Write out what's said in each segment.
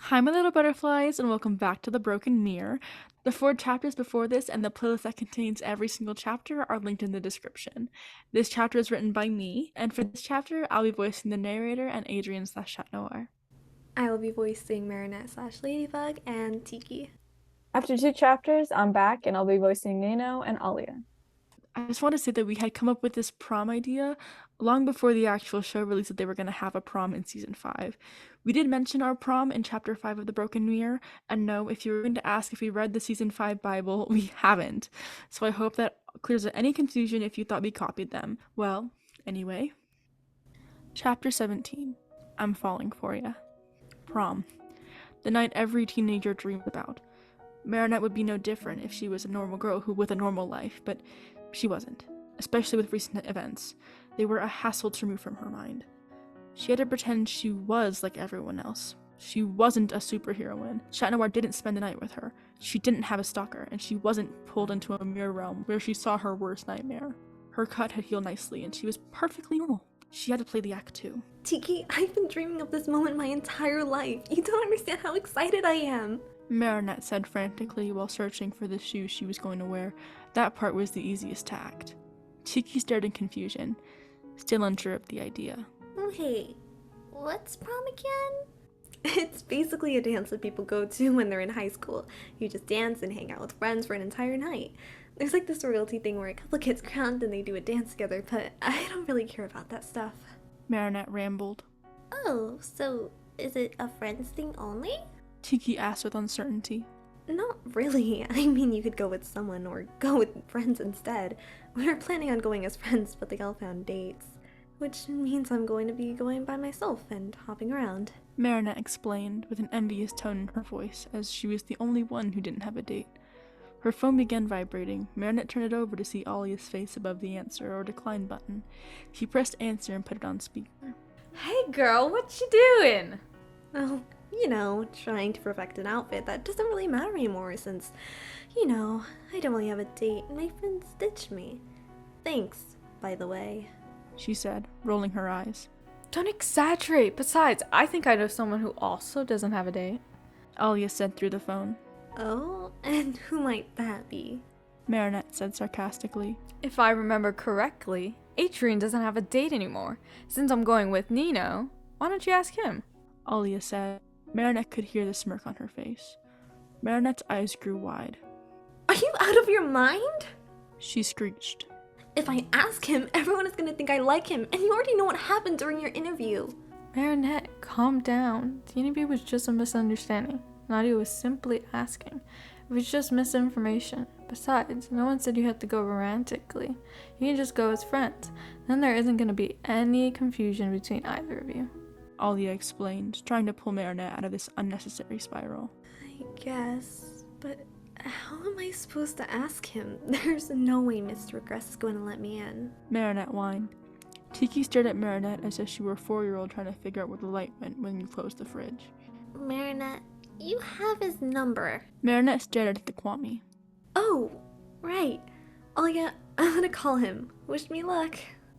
Hi, my little butterflies, and welcome back to The Broken Mirror. The 4 chapters before this and the playlist that contains every single chapter are linked in the description. This chapter is written by me, and for this chapter, I'll be voicing the narrator and Adrien/Chat Noir. I will be voicing Marinette/Ladybug and Tikki. After 2 chapters, I'm back and I'll be voicing Nino and Alya. I just want to say that we had come up with this prom idea long before the actual show released that they were going to have a prom in season 5. We did mention our prom in chapter 5 of The Broken Mirror, and no, if you were going to ask if we read the season 5 Bible, we haven't. So I hope that clears up any confusion if you thought we copied them. Well, anyway. Chapter 17. I'm Falling For Ya. Prom. The night every teenager dreams about. Marinette would be no different if she was a normal girl with a normal life, but she wasn't, especially with recent events. They were a hassle to remove from her mind. She had to pretend she was like everyone else. She wasn't a superheroine. Chat Noir didn't spend the night with her. She didn't have a stalker, and she wasn't pulled into a mirror realm where she saw her worst nightmare. Her cut had healed nicely, and she was perfectly normal. She had to play the act too. Tikki, I've been dreaming of this moment my entire life. You don't understand how excited I am. Marinette said frantically while searching for the shoes she was going to wear. That part was the easiest to act. Tikki stared in confusion, still unsure of the idea. Wait, what's prom again? It's basically a dance that people go to when they're in high school. You just dance and hang out with friends for an entire night. There's like this royalty thing where a couple gets crowned and they do a dance together, but I don't really care about that stuff. Marinette rambled. Oh, so is it a friends thing only? Tikki asked with uncertainty. Not really. I mean, you could go with someone or go with friends instead. We were planning on going as friends, but they all found dates. Which means I'm going to be going by myself and hopping around. Marinette explained with an envious tone in her voice, as she was the only one who didn't have a date. Her phone began vibrating. Marinette turned it over to see Alya's face above the answer or decline button. She pressed answer and put it on speaker. Hey girl, what you doing? Oh, trying to perfect an outfit that doesn't really matter anymore since, I don't really have a date and my friends ditched me. Thanks, by the way, she said, rolling her eyes. Don't exaggerate. Besides, I think I know someone who also doesn't have a date. Alya said through the phone. Oh, and who might that be? Marinette said sarcastically. If I remember correctly, Adrien doesn't have a date anymore. Since I'm going with Nino, why don't you ask him? Alya said. Marinette could hear the smirk on her face. Marinette's eyes grew wide. Are you out of your mind? She screeched. If I ask him, everyone is going to think I like him, and you already know what happened during your interview. Marinette, calm down. The interview was just a misunderstanding. Nadia was simply asking. It was just misinformation. Besides, no one said you had to go romantically. You can just go as friends. Then there isn't going to be any confusion between either of you. Alya explained, trying to pull Marinette out of this unnecessary spiral. I guess, but how am I supposed to ask him? There's no way Mr. Regress is going to let me in. Marinette whined. Tikki stared at Marinette as if she were a 4-year-old trying to figure out where the light went when you closed the fridge. Marinette, you have his number. Marinette stared at the Kwame. Oh, right. Alya, I'm gonna call him. Wish me luck.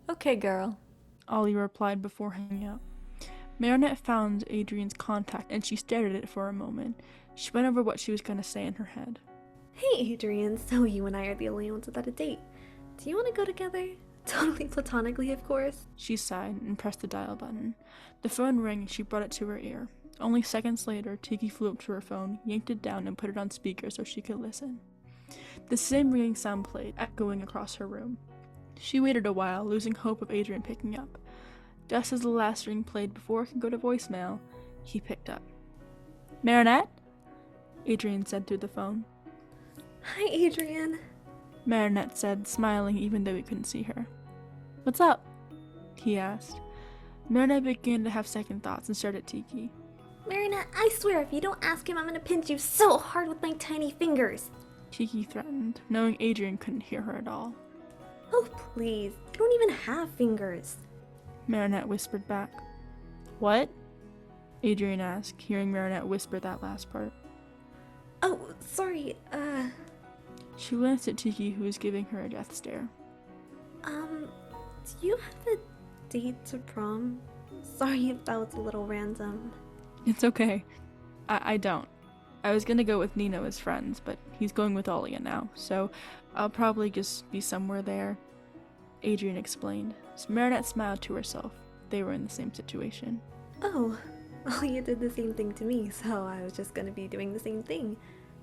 Okay, girl. Alya replied before hanging up. Marinette found Adrien's contact and she stared at it for a moment. She went over what she was going to say in her head. Hey, Adrien, so you and I are the only ones without a date. Do you want to go together? Totally platonically, of course. She sighed and pressed the dial button. The phone rang and she brought it to her ear. Only seconds later, Tikki flew up to her phone, yanked it down, and put it on speaker so she could listen. The same ringing sound played, echoing across her room. She waited a while, losing hope of Adrien picking up. Just as the last ring played before it could go to voicemail, he picked up. Marinette? Adrien said through the phone. Hi, Adrien. Marinette said, smiling even though he couldn't see her. What's up? He asked. Marinette began to have second thoughts and stared at Tikki. Marinette, I swear if you don't ask him, I'm gonna pinch you so hard with my tiny fingers. Tikki threatened, knowing Adrien couldn't hear her at all. Oh, please. I don't even have fingers. Marinette whispered back. What? Adrien asked, hearing Marinette whisper that last part. Oh, sorry, She glanced at Tikki, who was giving her a death stare. Do you have a date to prom? Sorry if that was a little random. It's okay. I don't. I was gonna go with Nino as friends, but he's going with Alya now, so I'll probably just be somewhere there, Adrien explained. Marinette smiled to herself. They were in the same situation. Oh, well, you did the same thing to me, so I was just gonna be doing the same thing.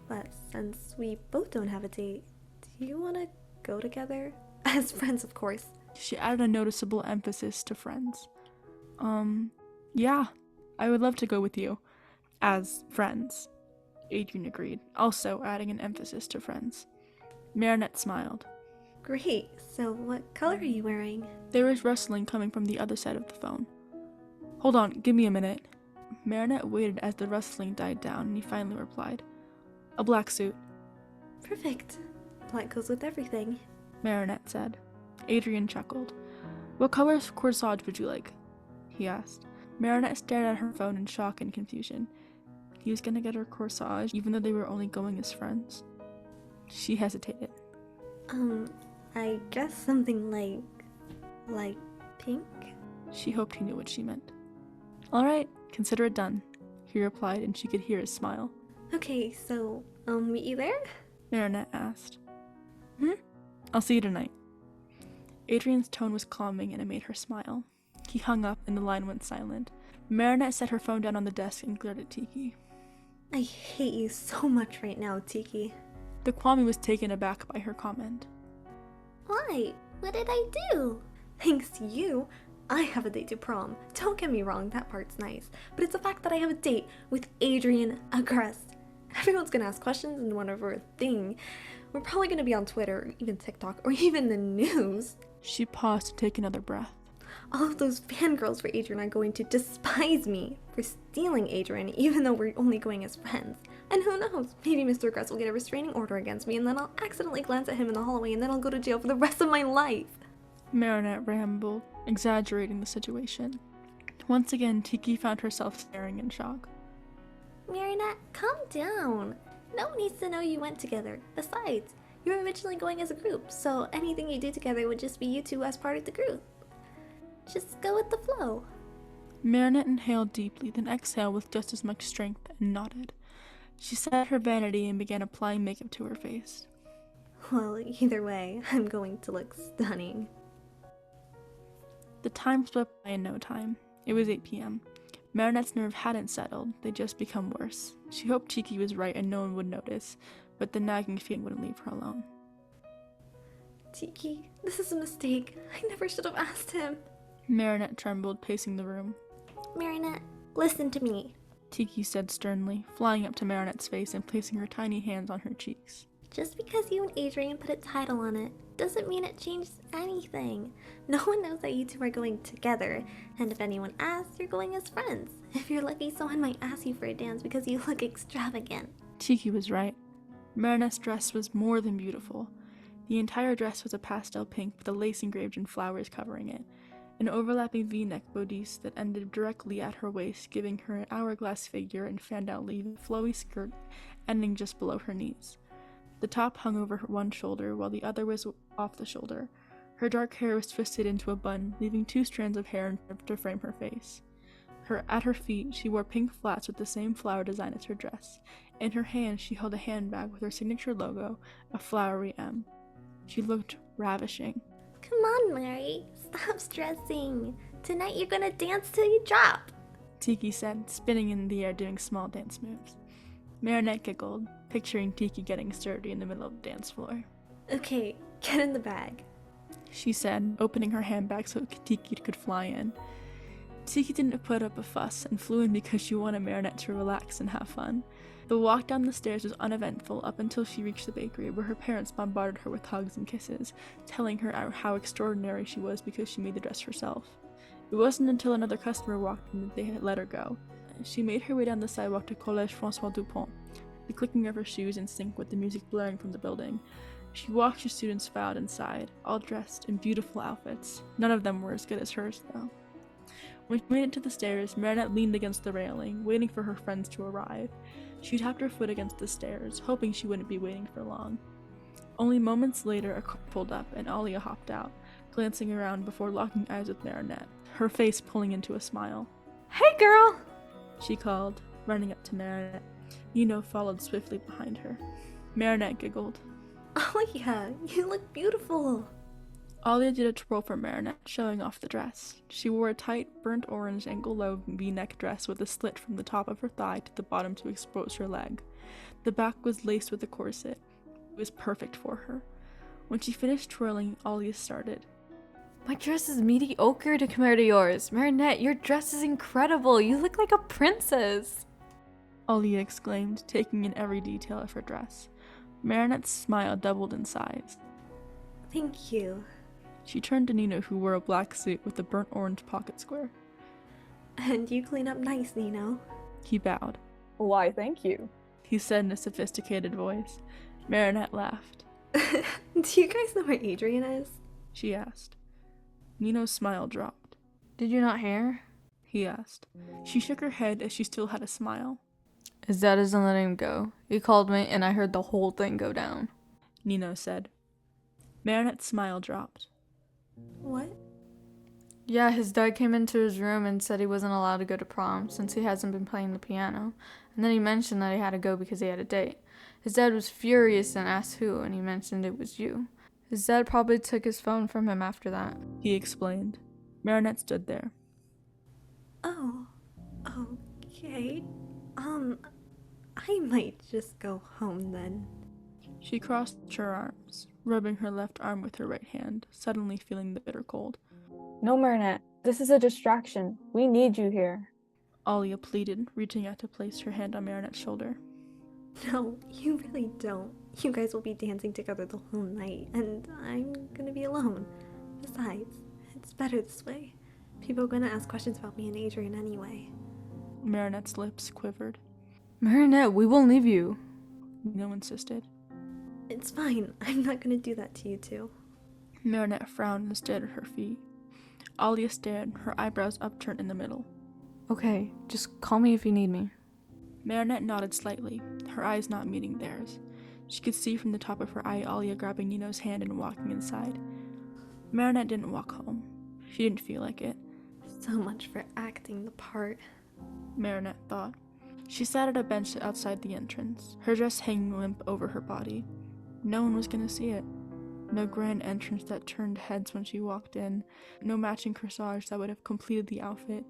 But since we both don't have a date, do you want to go together? As friends, of course. She added a noticeable emphasis to friends. Yeah, I would love to go with you. As friends. Adrien agreed, also adding an emphasis to friends. Marinette smiled. Great, so what color are you wearing? There was rustling coming from the other side of the phone. Hold on, give me a minute. Marinette waited as the rustling died down, and he finally replied. A black suit. Perfect. Black goes with everything. Marinette said. Adrien chuckled. What color corsage would you like? He asked. Marinette stared at her phone in shock and confusion. He was gonna get her corsage, even though they were only going as friends. She hesitated. I guess something like pink? She hoped he knew what she meant. Alright, consider it done, he replied, and she could hear his smile. Okay, so, meet you there? Marinette asked. I'll see you tonight. Adrien's tone was calming and it made her smile. He hung up and the line went silent. Marinette set her phone down on the desk and glared at Tikki. I hate you so much right now, Tikki. The Kwame was taken aback by her comment. Why? What did I do? Thanks to you, I have a date to prom. Don't get me wrong, that part's nice. But it's the fact that I have a date with Adrien Agreste. Everyone's gonna ask questions and whatever a thing. We're probably gonna be on Twitter, or even TikTok, or even the news. She paused to take another breath. All of those fangirls for Adrien are going to despise me for stealing Adrien, even though we're only going as friends. And who knows, maybe Mr. Agreste will get a restraining order against me, and then I'll accidentally glance at him in the hallway, and then I'll go to jail for the rest of my life. Marinette rambled, exaggerating the situation. Once again, Tikki found herself staring in shock. Marinette, calm down. No one needs to know you went together. Besides, you were originally going as a group, so anything you do together would just be you two as part of the group. Just go with the flow. Marinette inhaled deeply, then exhaled with just as much strength and nodded. She set her vanity and began applying makeup to her face. Well, either way, I'm going to look stunning. The time swept by in no time. It was 8 p.m. Marinette's nerve hadn't settled, they'd just become worse. She hoped Tikki was right and no one would notice, but the nagging feeling wouldn't leave her alone. Tikki, this is a mistake. I never should have asked him. Marinette trembled, pacing the room. Marinette, listen to me. Tikki said sternly, flying up to Marinette's face and placing her tiny hands on her cheeks. Just because you and Adrien put a title on it doesn't mean it changes anything. No one knows that you two are going together, and if anyone asks, you're going as friends. If you're lucky, someone might ask you for a dance because you look extravagant. Tikki was right. Marinette's dress was more than beautiful. The entire dress was a pastel pink with a lace engraved in flowers covering it. An overlapping V-neck bodice that ended directly at her waist, giving her an hourglass figure and fanned-out flowy skirt ending just below her knees. The top hung over her one shoulder, while the other was off the shoulder. Her dark hair was twisted into a bun, leaving 2 strands of hair to frame her face. At her feet, she wore pink flats with the same flower design as her dress. In her hand, she held a handbag with her signature logo, a flowery M. She looked ravishing. Come on, Mary. Stop stressing. Tonight you're gonna dance till you drop. Tikki said, spinning in the air doing small dance moves. Marinette giggled, picturing Tikki getting sturdy in the middle of the dance floor. Okay, get in the bag. She said, opening her handbag so Tikki could fly in. Tikki didn't put up a fuss and flew in because she wanted Marinette to relax and have fun. The walk down the stairs was uneventful up until she reached the bakery, where her parents bombarded her with hugs and kisses, telling her how extraordinary she was because she made the dress herself. It wasn't until another customer walked in that they had let her go. She made her way down the sidewalk to Collège François Dupont, the clicking of her shoes in sync with the music blaring from the building. She watched her students filed inside, all dressed in beautiful outfits. None of them were as good as hers, though. When she made it to the stairs, Marinette leaned against the railing, waiting for her friends to arrive. She tapped her foot against the stairs, hoping she wouldn't be waiting for long. Only moments later, a car pulled up, and Alya hopped out, glancing around before locking eyes with Marinette, her face pulling into a smile. Hey, girl! She called. running up to Marinette. Nino followed swiftly behind her. Marinette giggled. Oh yeah, you look beautiful. Alya did a twirl for Marinette, showing off the dress. She wore a tight, burnt orange ankle-low V-neck dress with a slit from the top of her thigh to the bottom to expose her leg. The back was laced with a corset. It was perfect for her. When she finished twirling, Alya started. My dress is mediocre to compare to yours. Marinette, your dress is incredible. You look like a princess. Alya exclaimed, taking in every detail of her dress. Marinette's smile doubled in size. Thank you. She turned to Nino, who wore a black suit with a burnt orange pocket square. And you clean up nice, Nino. He bowed. Why, thank you. He said in a sophisticated voice. Marinette laughed. Do you guys know where Adrien is? She asked. Nino's smile dropped. Did you not hear? He asked. She shook her head as she still had a smile. His dad isn't letting him go. He called me and I heard the whole thing go down. Nino said. Marinette's smile dropped. What? Yeah, his dad came into his room and said he wasn't allowed to go to prom since he hasn't been playing the piano. And then he mentioned that he had to go because he had a date. His dad was furious and asked who, and he mentioned it was you. His dad probably took his phone from him after that. He explained. Marinette stood there. Oh, okay. I might just go home then. She crossed her arms, rubbing her left arm with her right hand, suddenly feeling the bitter cold. No, Marinette. This is a distraction. We need you here. Alya pleaded, reaching out to place her hand on Marinette's shoulder. No, you really don't. You guys will be dancing together the whole night, and I'm gonna be alone. Besides, it's better this way. People are gonna ask questions about me and Adrien anyway. Marinette's lips quivered. Marinette, we won't leave you. Nino insisted. It's fine. I'm not gonna do that to you two. Marinette frowned and stared at her feet. Alya stared, her eyebrows upturned in the middle. Okay, just call me if you need me. Marinette nodded slightly, her eyes not meeting theirs. She could see from the top of her eye Alya grabbing Nino's hand and walking inside. Marinette didn't walk home. She didn't feel like it. So much for acting the part. Marinette thought. She sat at a bench outside the entrance, her dress hanging limp over her body. No one was gonna see it. No grand entrance that turned heads when she walked in. No matching corsage that would have completed the outfit.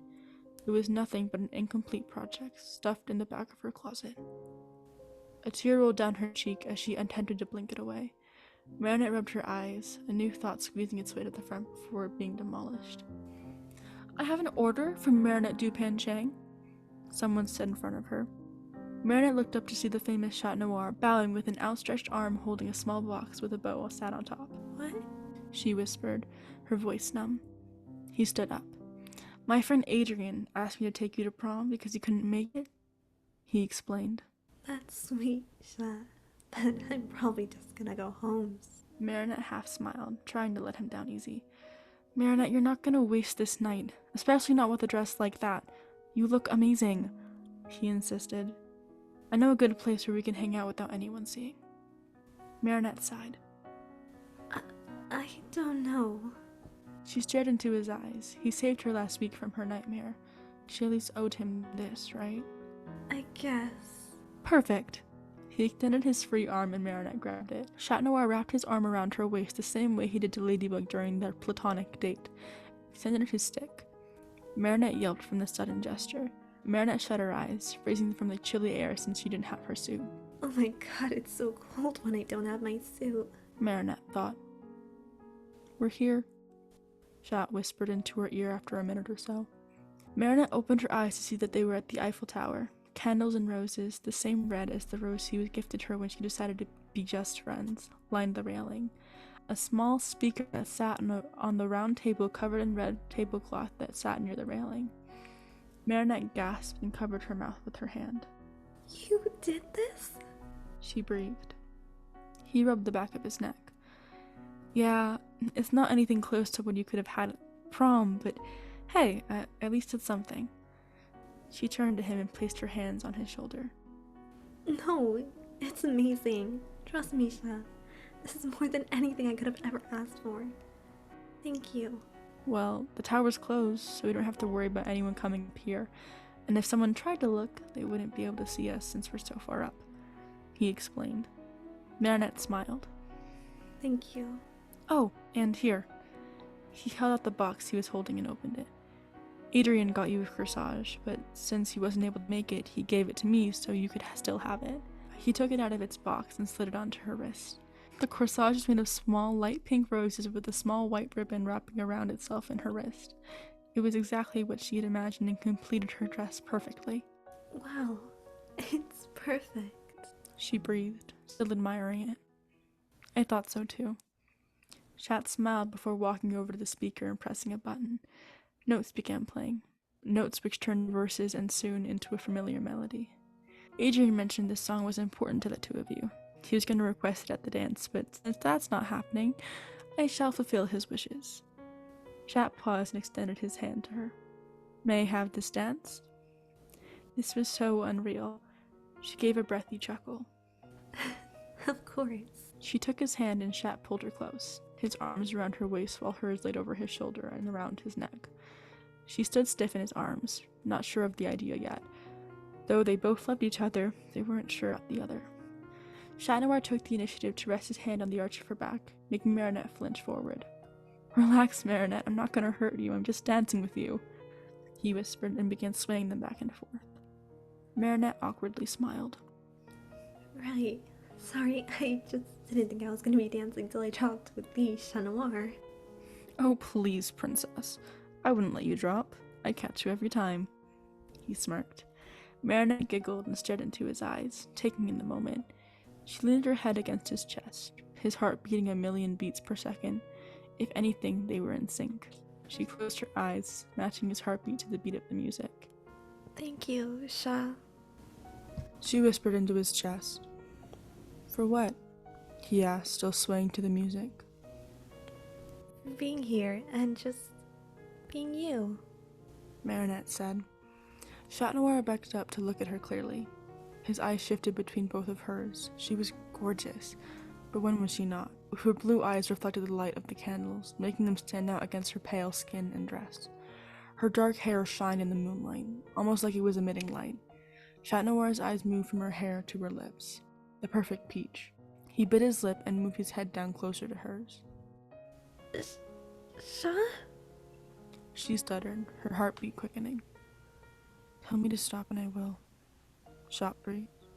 It was nothing but an incomplete project stuffed in the back of her closet. A tear rolled down her cheek as she attempted to blink it away. Marinette rubbed her eyes, a new thought squeezing its way to the front before being demolished. I have an order from Marinette Dupan Chang, someone said in front of her. Marinette looked up to see the famous Chat Noir bowing with an outstretched arm holding a small box with a bow sat on top. What? She whispered, her voice numb. He stood up. My friend Adrien asked me to take you to prom because he couldn't make it. He explained. That's sweet, Chat. But I'm probably just gonna go home. Marinette half smiled, trying to let him down easy. Marinette, you're not gonna waste this night, especially not with a dress like that. You look amazing, he insisted. I know a good place where we can hang out without anyone seeing. Marinette sighed. I don't know. She stared into his eyes. He saved her last week from her nightmare. She at least owed him this, right? I guess. Perfect. He extended his free arm and Marinette grabbed it. Chat Noir wrapped his arm around her waist the same way he did to Ladybug during their platonic date. Extended his stick. Marinette yelped from the sudden gesture. Marinette shut her eyes, freezing from the chilly air since she didn't have her suit. Oh my god, it's so cold when I don't have my suit. Marinette thought. We're here, Chat whispered into her ear after a minute or so. Marinette opened her eyes to see that they were at the Eiffel Tower. Candles and roses, the same red as the rose he was gifted her when she decided to be just friends, lined the railing. A small speaker that sat on the round table covered in red tablecloth that sat near the railing. Marinette gasped and covered her mouth with her hand. You did this? She breathed. He rubbed the back of his neck. Yeah, it's not anything close to what you could have had at prom, but hey, at least it's something. She turned to him and placed her hands on his shoulder. No, it's amazing. Trust me, Chef. This is more than anything I could have ever asked for. Thank you. Well, the tower's closed, so we don't have to worry about anyone coming up here. and if someone tried to look, they wouldn't be able to see us since we're so far up," he explained. Marinette smiled. Thank you. "Oh, and here." He held out the box he was holding and opened it. "Adrien got you a corsage, but since he wasn't able to make it, he gave it to me so you could still have it." He took it out of its box and slid it onto her wrist. The corsage is made of small, light pink roses with a small white ribbon wrapping around itself in her wrist. It was exactly what she had imagined and completed her dress perfectly. Wow, it's perfect. She breathed, still admiring it. "I thought so too." Shat smiled before walking over to the speaker and pressing a button. Notes began playing. Notes which turned verses and soon into a familiar melody. Adrien mentioned this song was important to the two of you. He was going to request it at the dance, but since that's not happening, I shall fulfill his wishes. Shat paused and extended his hand to her. "May I have this dance?" This was so unreal. She gave a breathy chuckle. Of course. She took his hand and Shat pulled her close, his arms around her waist while hers laid over his shoulder and around his neck. She stood stiff in his arms, not sure of the idea yet. Though they both loved each other, they weren't sure of the other. Noir took the initiative to rest his hand on the arch of her back, making Marinette flinch forward. "Relax, Marinette, I'm not gonna hurt you, I'm just dancing with you," he whispered and began swaying them back and forth. Marinette awkwardly smiled. Right. Sorry, I just didn't think I was gonna be dancing till I dropped with the Chat Noir. "Oh, please, princess. I wouldn't let you drop. I'd catch you every time," he smirked. Marinette giggled and stared into his eyes, taking in the moment. She leaned her head against his chest, his heart beating 1,000,000 beats per second. If anything, they were in sync. She closed her eyes, matching his heartbeat to the beat of the music. Thank you, Sha. She whispered into his chest. "For what?" he asked, still swaying to the music. Being here and just being you. Marinette said. Noir backed up to look at her clearly. His eyes shifted between both of hers. She was gorgeous, but when was she not? Her blue eyes reflected the light of the candles, making them stand out against her pale skin and dress. Her dark hair shined in the moonlight, almost like it was emitting light. Noir's eyes moved from her hair to her lips. The perfect peach. He bit his lip and moved his head down closer to hers. Sha? She stuttered, her heartbeat quickening. "Tell me to stop and I will." Shat breathed.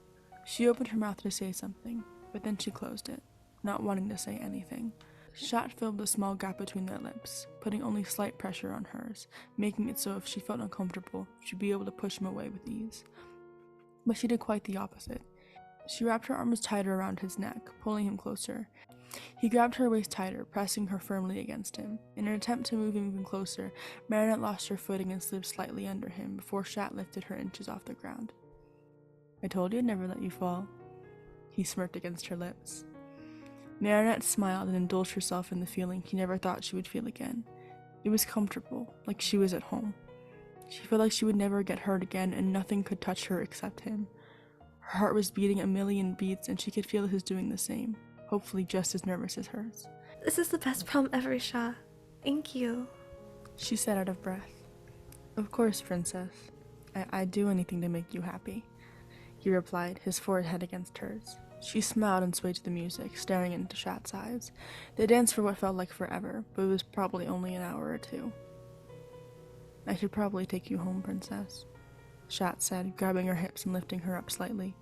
She opened her mouth to say something, but then she closed it, not wanting to say anything. Shat filled the small gap between their lips, putting only slight pressure on hers, making it so if she felt uncomfortable, she'd be able to push him away with ease. But she did quite the opposite. She wrapped her arms tighter around his neck, pulling him closer. He grabbed her waist tighter, pressing her firmly against him. In an attempt to move him even closer, Marinette lost her footing and slid slightly under him before Shat lifted her inches off the ground. "I told you I'd never let you fall." He smirked against her lips. Marinette smiled and indulged herself in the feeling he never thought she would feel again. It was comfortable, like she was at home. She felt like she would never get hurt again and nothing could touch her except him. Her heart was beating 1,000,000 beats and she could feel his doing the same, hopefully just as nervous as hers. This is the best prom ever, Sha. Thank you. She said out of breath. "Of course, princess. I'd do anything to make you happy," he replied, his forehead against hers. She smiled and swayed to the music, staring into Shat's eyes. They danced for what felt like forever, but it was probably only an hour or two. "I should probably take you home, princess," Shat said, grabbing her hips and lifting her up slightly.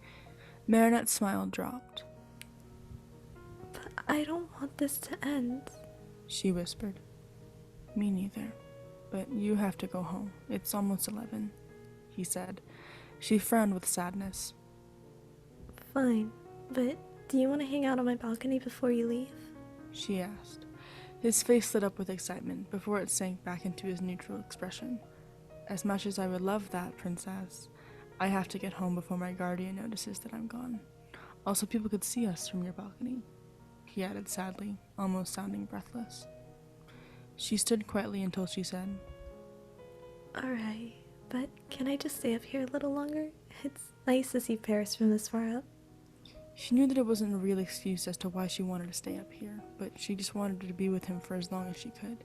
Marinette's smile dropped. But I don't want this to end, she whispered. "Me neither. But you have to go home. It's almost 11, he said. She frowned with sadness. Fine, but do you want to hang out on my balcony before you leave? She asked. His face lit up with excitement before it sank back into his neutral expression. "As much as I would love that, princess, I have to get home before my guardian notices that I'm gone. Also, people could see us from your balcony," he added sadly, almost sounding breathless. She stood quietly until she said, Alright, but can I just stay up here a little longer? It's nice to see Paris from this far up. She knew that it wasn't a real excuse as to why she wanted to stay up here, but she just wanted to be with him for as long as she could.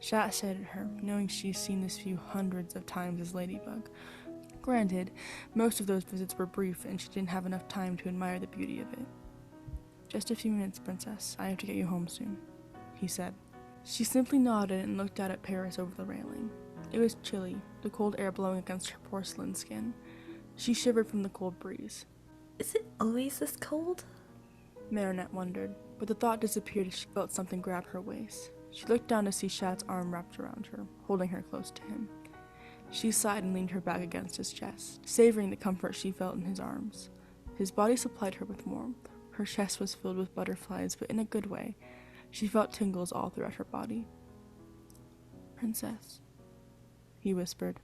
Shat stared at her, knowing she's seen this view hundreds of times as Ladybug. Granted, most of those visits were brief and she didn't have enough time to admire the beauty of it. "Just a few minutes, Princess. I have to get you home soon," he said. She simply nodded and looked out at Paris over the railing. It was chilly, the cold air blowing against her porcelain skin. She shivered from the cold breeze. Is it always this cold? Marinette wondered, but the thought disappeared as she felt something grab her waist. She looked down to see Shad's arm wrapped around her, holding her close to him. She sighed and leaned her back against his chest, savoring the comfort she felt in his arms. His body supplied her with warmth. Her chest was filled with butterflies, but in a good way. She felt tingles all throughout her body. "Princess," he whispered,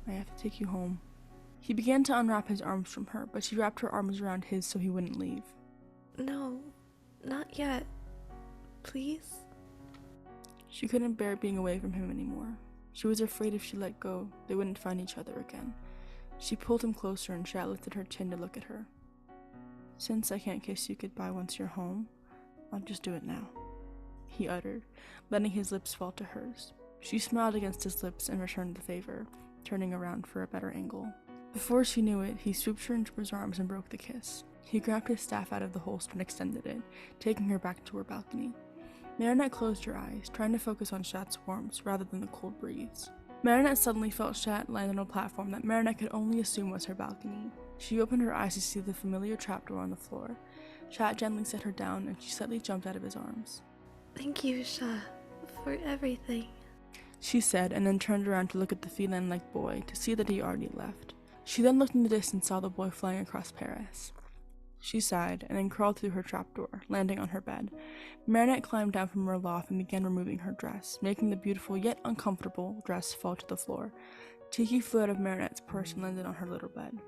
"I have to take you home." He began to unwrap his arms from her, but she wrapped her arms around his so he wouldn't leave. No, not yet. Please? She couldn't bear being away from him anymore. She was afraid if she let go, they wouldn't find each other again. She pulled him closer and Shad lifted her chin to look at her. "Since I can't kiss you goodbye once you're home, I'll just do it now," he uttered, letting his lips fall to hers. She smiled against his lips and returned the favor, turning around for a better angle. Before she knew it, he swooped her into his arms and broke the kiss. He grabbed his staff out of the holster and extended it, taking her back to her balcony. Marinette closed her eyes, trying to focus on Shad's warmth rather than the cold breeze. Marinette suddenly felt Shad land on a platform that Marinette could only assume was her balcony. She opened her eyes to see the familiar trapdoor on the floor. Shad gently set her down and she suddenly jumped out of his arms. Thank you, Sha, for everything. She said, and then turned around to look at the feline-like boy to see that he already left. She then looked in the distance and saw the boy flying across Paris. She sighed, and then crawled through her trapdoor, landing on her bed. Marinette climbed down from her loft and began removing her dress, making the beautiful yet uncomfortable dress fall to the floor. Tikki flew out of Marinette's purse and landed on her little bed.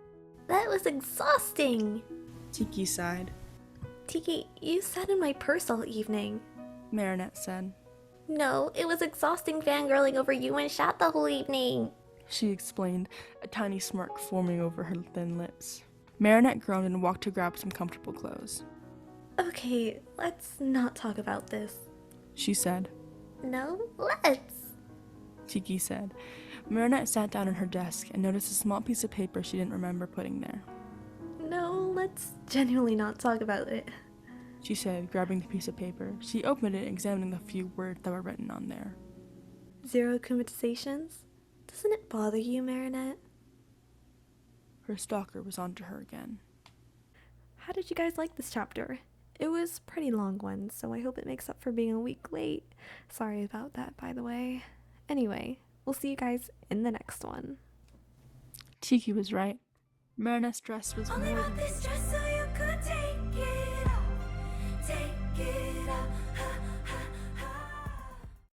That was exhausting! Tikki sighed. Tikki, you sat in my purse all evening. Marinette said. No, it was exhausting fangirling over you and Shat the whole evening. She explained, a tiny smirk forming over her thin lips. Marinette groaned and walked to grab some comfortable clothes. Okay, let's not talk about this. She said. No, let's. Tikki said. Marinette sat down at her desk and noticed a small piece of paper she didn't remember putting there. No, let's genuinely not talk about it. She said, grabbing the piece of paper. She opened it and examining the few words that were written on there. 0 cumulations? Doesn't it bother you, Marinette? Her stalker was onto her again. How did you guys like this chapter? It was a pretty long one, so I hope it makes up for being a week late. Sorry about that, by the way. Anyway, we'll see you guys in the next one. Tikki was right. Marinette's dress was All more about than... this dress, so